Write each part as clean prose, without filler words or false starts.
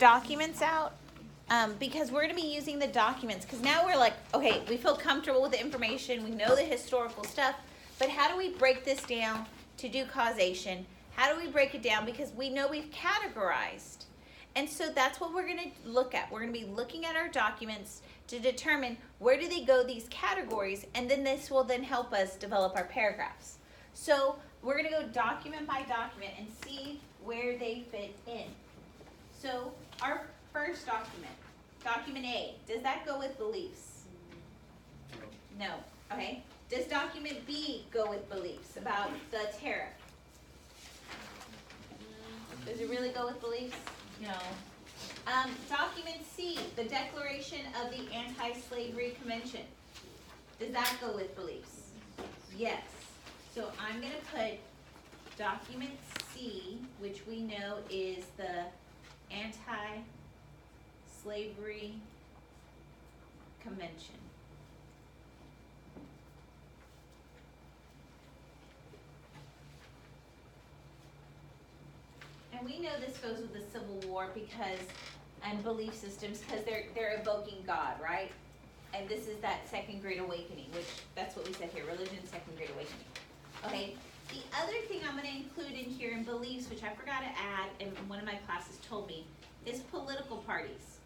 documents out because we're going to be using the documents because now we're like, okay, we feel comfortable with the information, we know the historical stuff, but how do we break this down to do causation? How do we break it down? Because we know we've categorized. And so that's what we're going to look at. We're going to be looking at our documents to determine where do they go, these categories, and then this will then help us develop our paragraphs. So we're going to go document by document and see where they fit in. So our first document, document A, does that go with beliefs? No. Okay. Does document B go with beliefs about the tariff? Does it really go with beliefs? No. Document C, the Declaration of the Anti-Slavery Convention. Does that go with beliefs? Yes. So I'm going to put document C, which we know is the Anti-Slavery Convention. And we know this goes with the Civil War because, and belief systems, because they're evoking God, right? And this is that second great awakening, which that's what we said here, religion, second great awakening. Okay, the other thing I'm going to include in here in beliefs, which I forgot to add, and one of my classes told me, is political parties.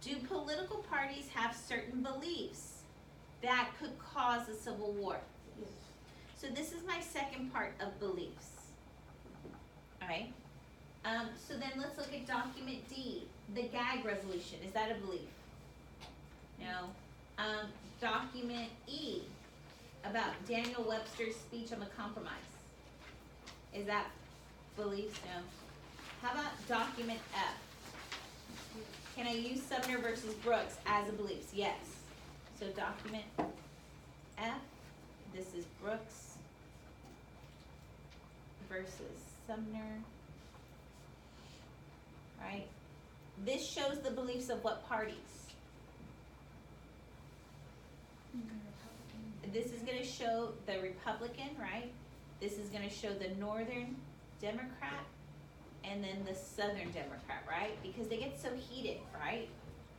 Do political parties have certain beliefs that could cause a civil war? Yes. So this is my second part of beliefs. All right. So then let's look at document D, the gag resolution. Is that a belief? No. Document E, about Daniel Webster's speech on the compromise. Is that beliefs? No. How about document F? Can I use Sumner versus Brooks as a beliefs? Yes. So document F, this is Brooks versus Sumner. Right? This shows the beliefs of what parties? This is going to show the Republican, right? This is going to show the Northern Democrat and then the Southern Democrat, right? Because they get so heated, right?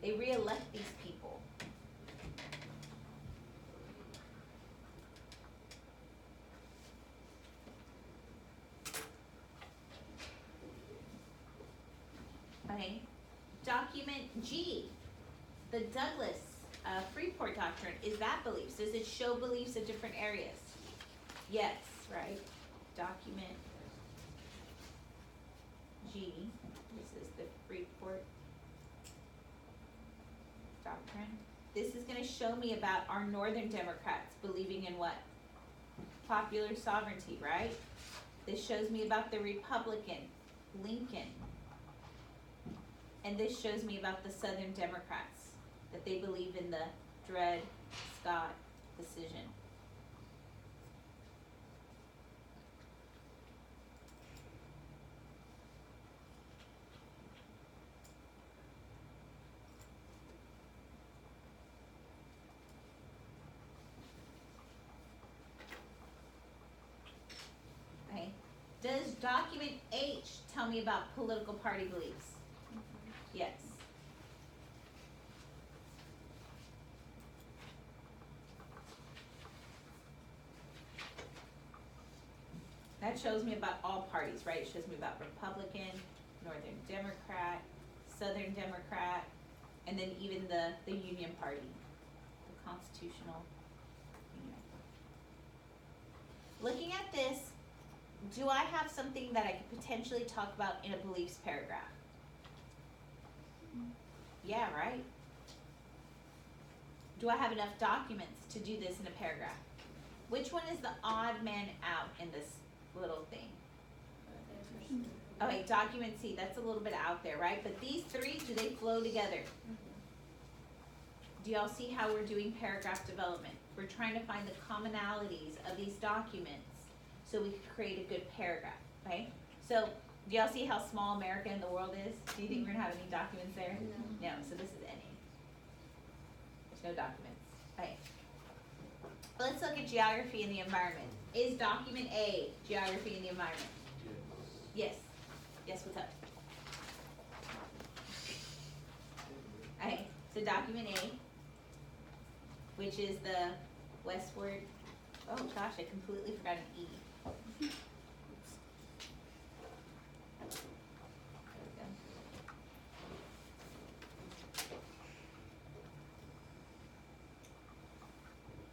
They re-elect these people. Okay. Document G, the Douglas Freeport Doctrine. Is that beliefs? Does it show beliefs in different areas? Yes, right? Document G, this is the Freeport Doctrine. This is going to show me about our Northern Democrats believing in what? Popular sovereignty, right? This shows me about the Republican, Lincoln. And this shows me about the Southern Democrats, that they believe in the Dred Scott decision. Okay. Does document H tell me about political party beliefs? Yes. That shows me about all parties, right? It shows me about Republican, Northern Democrat, Southern Democrat, and then even the Union Party, the Constitutional Union. Looking at this, do I have something that I could potentially talk about in a beliefs paragraph? Yeah, right? Do I have enough documents to do this in a paragraph? Which one is the odd man out in this little thing? Okay, document C, that's a little bit out there, right? But these three, do they flow together? Do y'all see how we're doing paragraph development? We're trying to find the commonalities of these documents so we can create a good paragraph, okay? So, do y'all see how small America in the world is? Do you think we're gonna have any documents there? No. No, so this is any. There's no documents. Okay. Let's look at geography and the environment. Is document A geography and the environment? Yes. Yes, what's up? So document A, which is the westward, oh gosh, I completely forgot an E. There we go.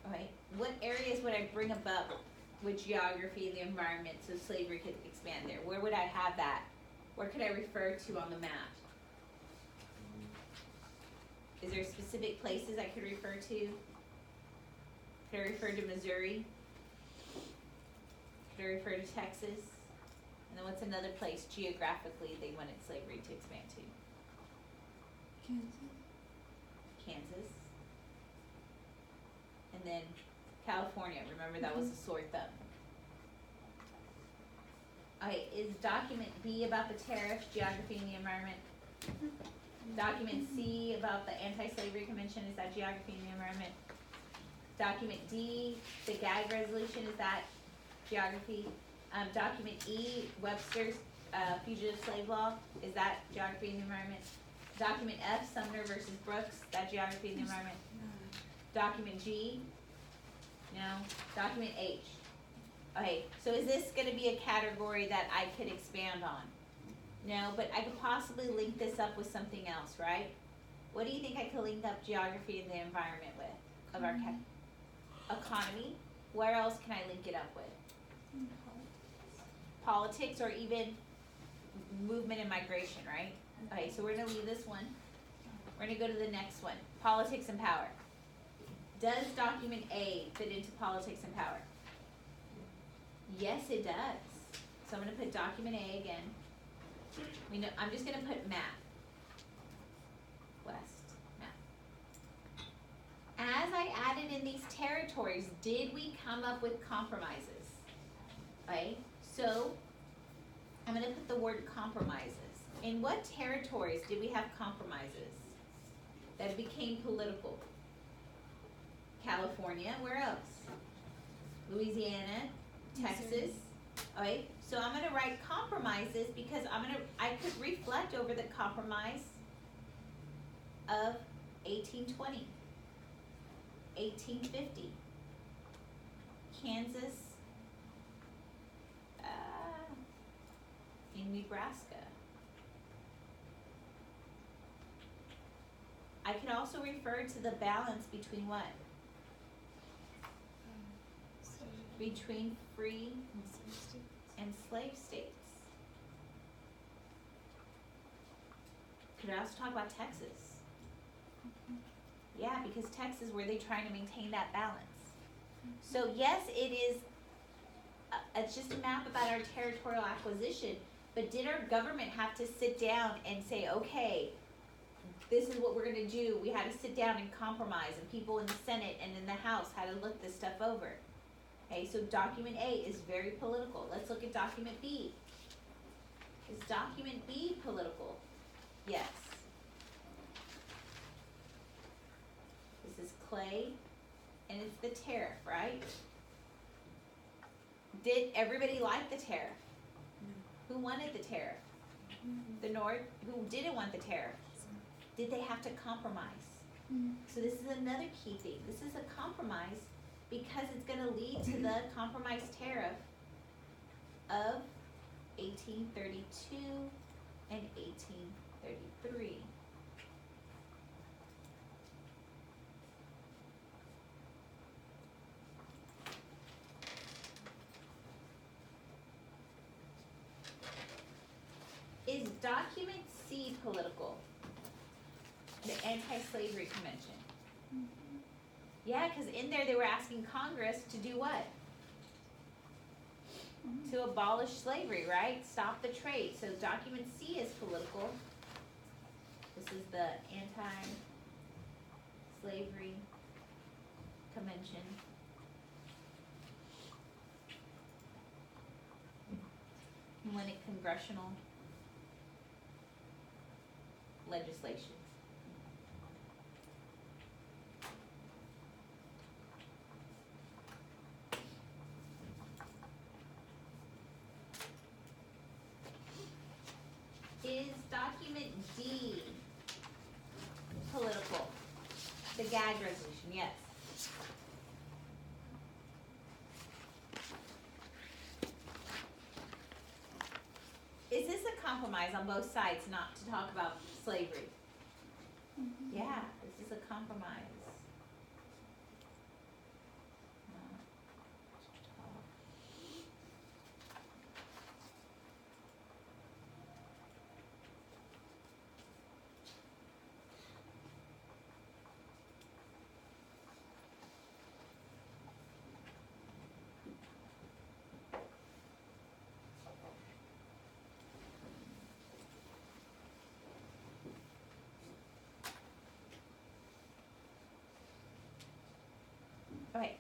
Alright, what areas would I bring about with geography and the environment so slavery could expand there? Where would I have that? Where could I refer to on the map? Is there specific places I could refer to? Could I refer to Missouri? Could I refer to Texas? And then what's another place geographically they wanted slavery to expand to? Kansas. And then California, remember that was a sore thumb. Alright, is document B about the tariffs, geography and the environment? Document C about the anti-slavery convention, is that geography and the environment? Document D, the gag resolution, is that geography? Document E, Webster's fugitive slave law, is that geography and the environment? Document F, Sumner versus Brooks, that geography and the environment? Document G, no. Document H. Okay, so is this gonna be a category that I could expand on? No, but I could possibly link this up with something else, right? What do you think I could link up geography and the environment with of our economy? Where else can I link it up with? Politics or even movement and migration, right? Okay, so we're gonna leave this one. We're gonna go to the next one, politics and power. Does document A fit into politics and power? Yes, it does. So I'm gonna put document A again. We know, I'm just gonna put map. West, map. As I added in these territories, did we come up with compromises? Okay, so I'm gonna put the word compromises. In what territories did we have compromises that became political? California, where else? Louisiana, Texas. Okay, so I'm gonna write compromises because I could reflect over the compromise of 1820, 1850, Kansas, in Nebraska. I can also refer to the balance between what? Between free and slave states. Could I also talk about Texas? Yeah, because Texas, were they trying to maintain that balance? So yes, it is, it's just a map about our territorial acquisition, but did our government have to sit down and say, okay, this is what we're gonna do? We had to sit down and compromise, and people in the Senate and in the House had to look this stuff over. Okay, so document A is very political. Let's look at document B. Is document B political? Yes. This is Clay, and it's the tariff, right? Did everybody like the tariff? Who wanted the tariff? The North. Who didn't want the tariff? Did they have to compromise? So this is another key thing. This is a compromise because it's going to lead to the compromise tariff of 1832 and 1833. Is document C political? The Anti-Slavery Convention. Yeah, because in there they were asking Congress to do what? To abolish slavery, right? Stop the trade. So document C is political. This is the Anti-Slavery Convention. You wanted congressional legislation. Is document D political? gag resolution, yes. Is this a compromise on both sides not to talk about slavery? Yeah, this is a compromise. Okay,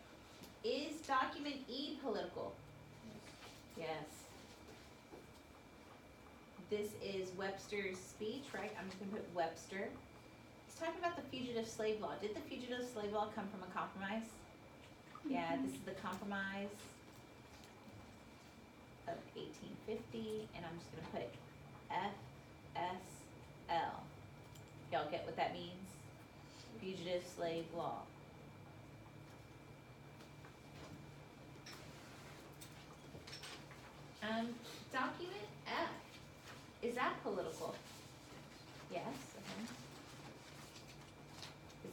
is document E political? Yes. This is Webster's speech, right? I'm just gonna put Webster. He's talking about the fugitive slave law. Did the fugitive slave law come from a compromise? Yeah, this is the compromise of 1850, and I'm just gonna put FSL. Y'all get what that means? Fugitive slave law. Document F, is that political? Yes,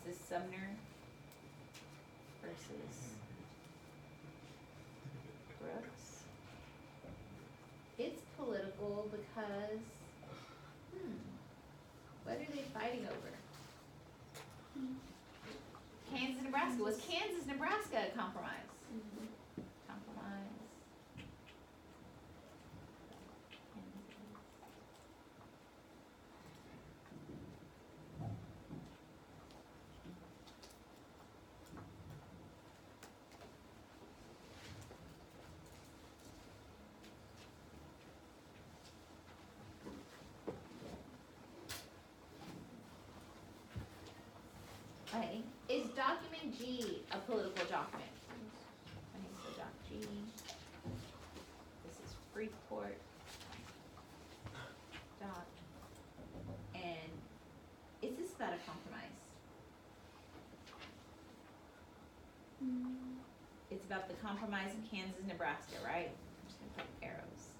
This is Sumner versus Brooks. It's political because, what are they fighting over? Kansas, Nebraska. Was Kansas, Nebraska a compromise? Compromise. Okay. Is document G a political document? Okay, so doc G. This is Freeport. Doc. And is this about a compromise? It's about the compromise in Kansas, Nebraska, right? I'm just gonna put arrows.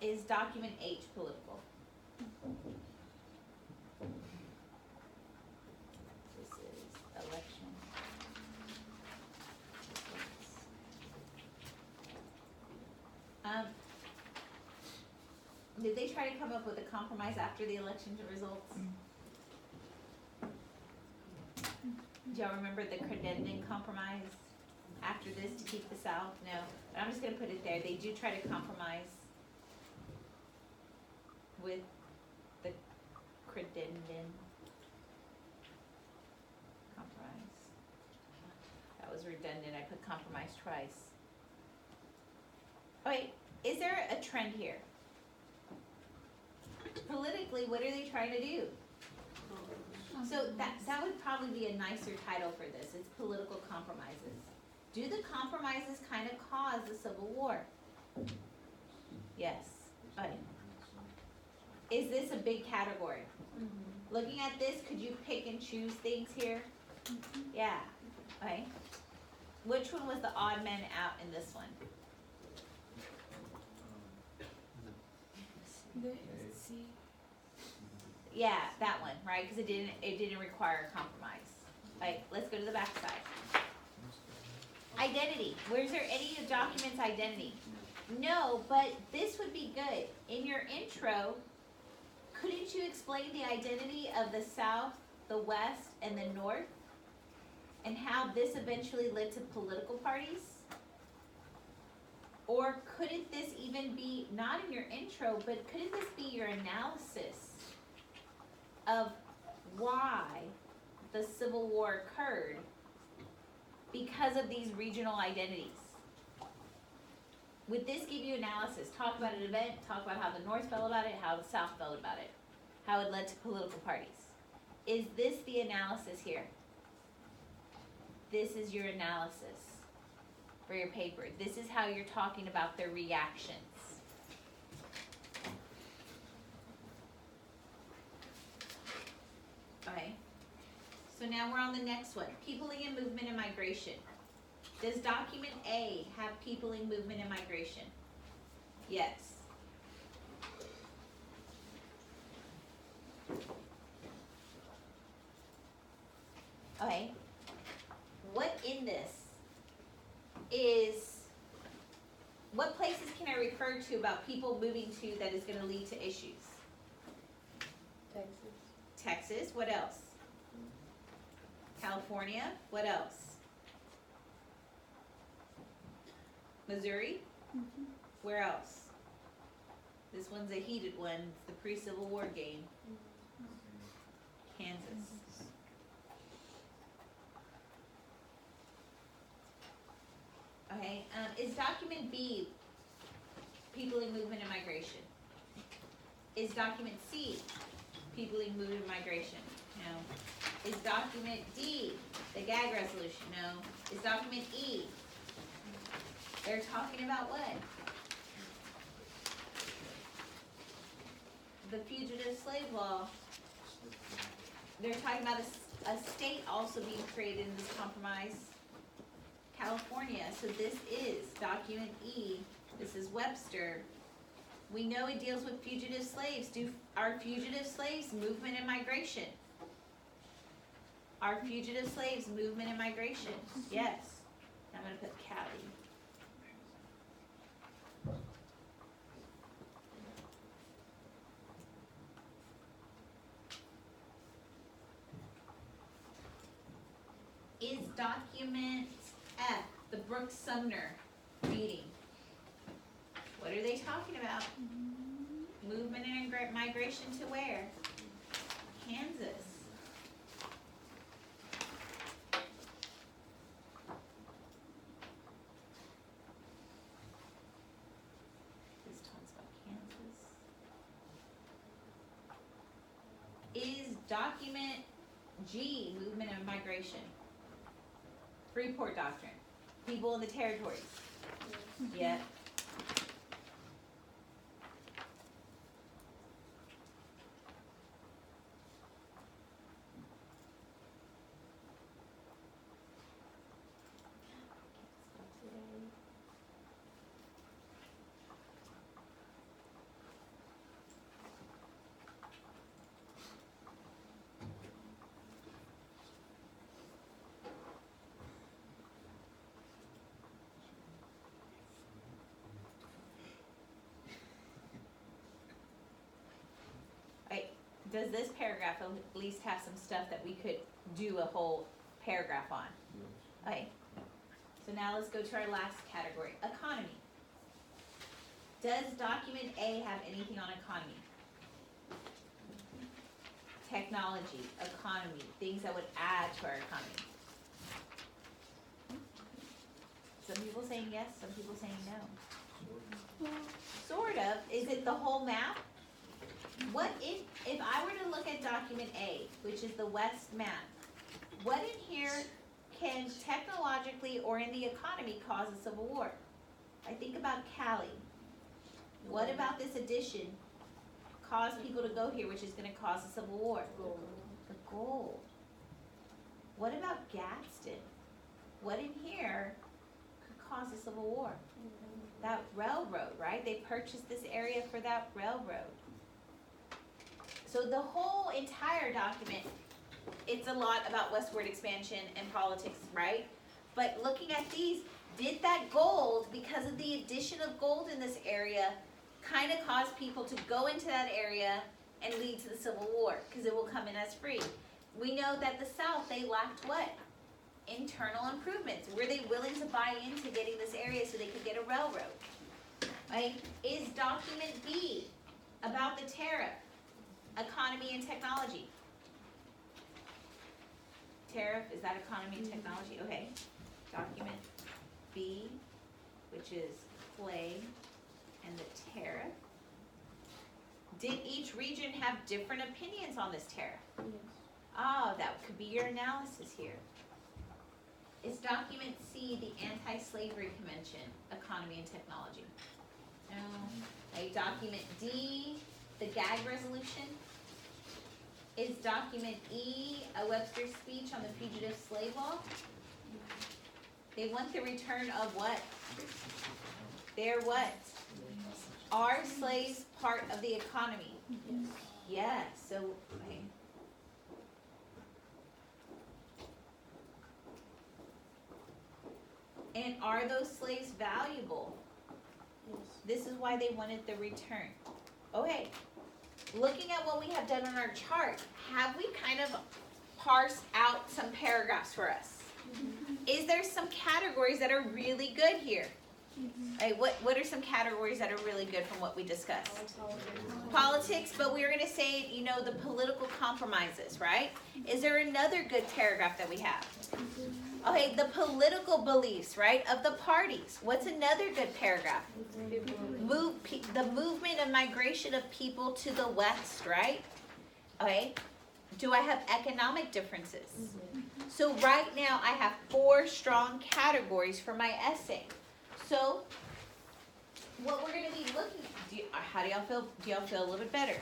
Is document H political? This is election. Did they try to come up with a compromise after the election results? Do y'all remember the Credendon compromise after this to keep the South? No, but I'm just gonna put it there. They do try to compromise with the Credendon compromise. That was redundant. I put compromise twice. Okay, is there a trend here? Politically, what are they trying to do? So that would probably be a nicer title for this. It's political compromises. Do the compromises kind of cause the Civil War? Yes. Okay. Is this a big category? Looking at this, could you pick and choose things here? Yeah. Okay. Which one was the odd man out in this one? Yeah, that one, right? Because it didn't require a compromise. Right, let's go to the back side. Identity. Where's there any documents identity? No, but this would be good. In your intro, couldn't you explain the identity of the South, the West, and the North? And how this eventually led to political parties? Or couldn't this even be, not in your intro, but couldn't this be your analysis of why the Civil War occurred because of these regional identities? Would this give you analysis? Talk about an event, talk about how the North felt about it, how the South felt about it, how it led to political parties. Is this the analysis here? This is your analysis for your paper. This is how you're talking about their reactions. So now we're on the next one, peopling and movement and migration. Does document A have peopling, movement, and migration? Yes. Okay. What in this is, what places can I refer to about people moving to that is going to lead to issues? Texas. Texas, what else? California, what else? Missouri? Where else? This one's a heated one, it's the pre-Civil War game. Kansas. Okay, is document B peopling, movement, and migration? Is document C peopling, movement, and migration? No. Is document D the gag resolution? No. Is document E? They're talking about what? The fugitive slave law. They're talking about a state also being created in this compromise. California, so this is document E, this is Webster. We know it deals with fugitive slaves. Are fugitive slaves movement and migration? Are fugitive slaves movement and migration? Yes. I'm gonna put Cali. Is document F the Brooks-Sumner meeting? What are they talking about? Movement and migration to where? Kansas. This talks about Kansas. Is document G movement and migration? Freeport Doctrine. People in the territories. Yeah. Does this paragraph at least have some stuff that we could do a whole paragraph on? Okay, so now let's go to our last category, economy. Does document A have anything on economy? Technology, economy, things that would add to our economy. Some people saying yes, some people saying no. Sort of. Is it the whole map? What if I were to look at document A, which is the West map, what in here can technologically or in the economy cause a civil war? I think about Cali. What about this addition cause people to go here, which is going to cause a civil war? Gold. The gold. What about Gadsden? What in here could cause a civil war? That railroad, right? They purchased this area for that railroad. So the whole entire document, it's a lot about westward expansion and politics, right? But looking at these, did that gold, because of the addition of gold in this area, kind of cause people to go into that area and lead to the Civil War? Because it will come in as free. We know that the South, they lacked what? Internal improvements. Were they willing to buy into getting this area so they could get a railroad? Right? Is document B about the tariff? Economy and technology. Tariff, is that economy and technology? Okay. Document B, which is clay and the tariff. Did each region have different opinions on this tariff? Yes. Oh, that could be your analysis here. Is document C the Anti-Slavery Convention, economy and technology? No. Okay, document D, the gag resolution? is document E, a Webster's speech on the fugitive slave law. They want the return of what? They're what? Are slaves part of the economy? Yes. So, okay. And are those slaves valuable? This is why they wanted the return. Okay. Looking at what we have done on our chart, have we kind of parsed out some paragraphs for us? Is there some categories that are really good here? Right, what are some categories that are really good from what we discussed? Politics, but we were going to say, you know, the political compromises, right? Is there another good paragraph that we have? Okay, the political beliefs, right, of the parties. What's another good paragraph? The movement and migration of people to the West, right? Okay, do I have economic differences? So right now I have 4 strong categories for my essay. So what we're going to be looking at, how do y'all feel? Do y'all feel a little bit better?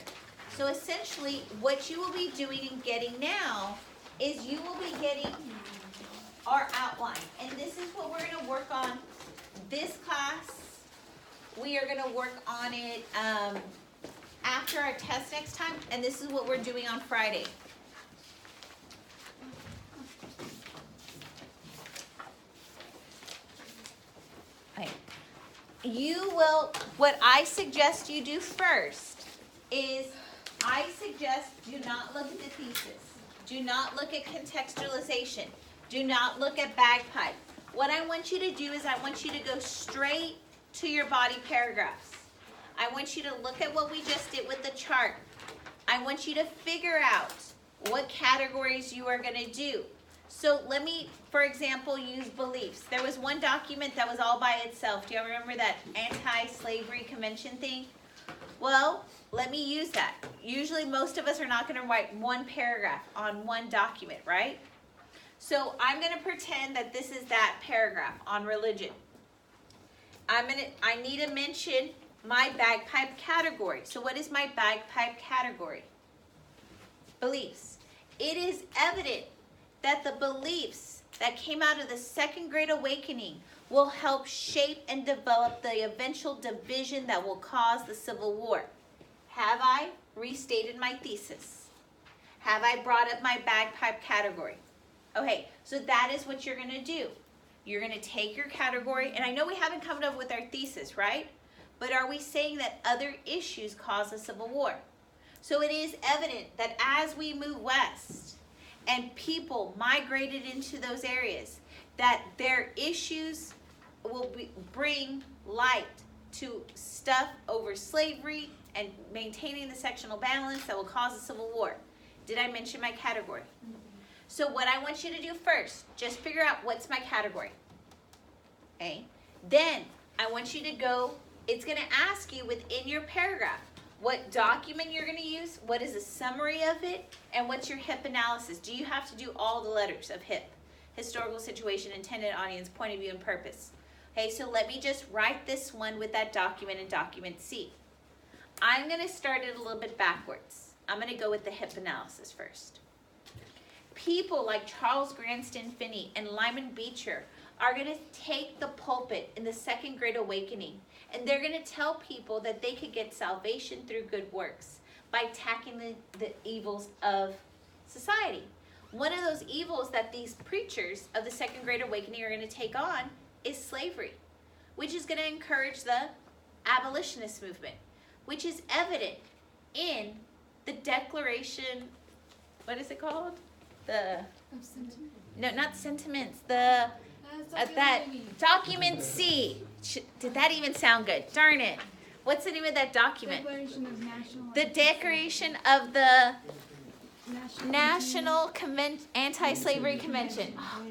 So essentially what you will be doing and getting now is you will be getting our outline. And this is what we're going to work on this class. We are going to work on it after our test next time. And this is what we're doing on Friday. Okay. You will, what I suggest you do first is, I suggest do not look at the thesis. Do not look at contextualization. Do not look at bagpipe. What I want you to do is I want you to go straight to your body paragraphs. I want you to look at what we just did with the chart. I want you to figure out what categories you are going to do. So let me, for example, use beliefs. There was one document that was all by itself. Do you remember that anti-slavery convention thing? Well, let me use that. Usually most of us are not going to write one paragraph on one document, right? So I'm going to pretend that this is that paragraph on religion. I need to mention my bagpipe category. So what is my bagpipe category? Beliefs. It is evident that the beliefs that came out of the Second Great Awakening will help shape and develop the eventual division that will cause the Civil War. Have I restated my thesis? Have I brought up my bagpipe category? Okay, so that is what you're going to do. You're going to take your category, and I know we haven't come up with our thesis, right? But are we saying that other issues cause the Civil War? So it is evident that as we move west and people migrated into those areas, that their issues will bring light to stuff over slavery and maintaining the sectional balance that will cause a civil war. Did I mention my category? So what I want you to do first, just figure out what's my category. Okay? Then I want you to go, it's going to ask you within your paragraph what document you're going to use, what is a summary of it, and what's your HIP analysis. Do you have to do all the letters of HIP? Historical situation, intended audience, point of view, and purpose. Okay, so let me just write this one with that document in document C. I'm going to start it a little bit backwards. I'm going to go with the HIP analysis first. People like Charles Cranston Finney and Lyman Beecher are going to take the pulpit in the Second Great Awakening, and they're going to tell people that they could get salvation through good works by tackling the evils of society. One of those evils that these preachers of the Second Great Awakening are going to take on is slavery, which is going to encourage the abolitionist movement, which is evident in the Declaration, what is it called? No, not sentiments, that document C. Did that even sound good? Darn it. What's the name of that document? Declaration of National The Declaration of the National Anti-Slavery Convention. Oh,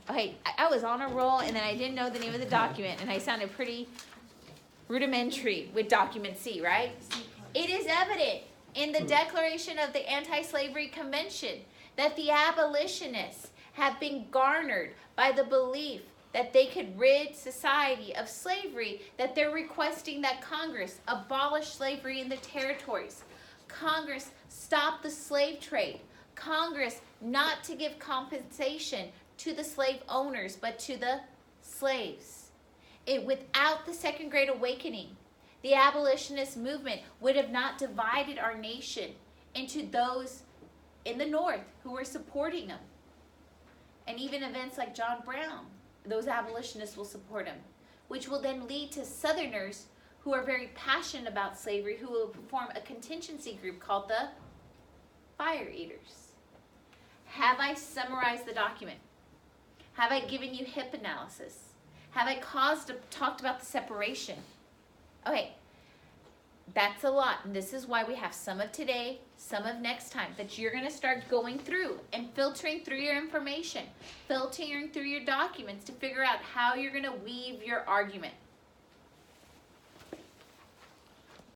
okay, I was on a roll and then I didn't know the name of the document and I sounded pretty rudimentary with document C, right? It is evident in the Declaration of the Anti-Slavery Convention that the abolitionists have been garnered by the belief that they could rid society of slavery, that they're requesting that Congress abolish slavery in the territories. Congress stop the slave trade. Congress not to give compensation to the slave owners, but to the slaves. Without the Second Great Awakening, the abolitionist movement would have not divided our nation into those in the North who were supporting them. And even events like John Brown, those abolitionists will support him, which will then lead to Southerners who are very passionate about slavery, who will form a contingency group called the Fire Eaters. Have I summarized the document? Have I given you HIP analysis? Have I talked about the separation? Okay, that's a lot. And this is why we have some of today, some of next time, that you're going to start going through and filtering through your information, filtering through your documents to figure out how you're going to weave your argument.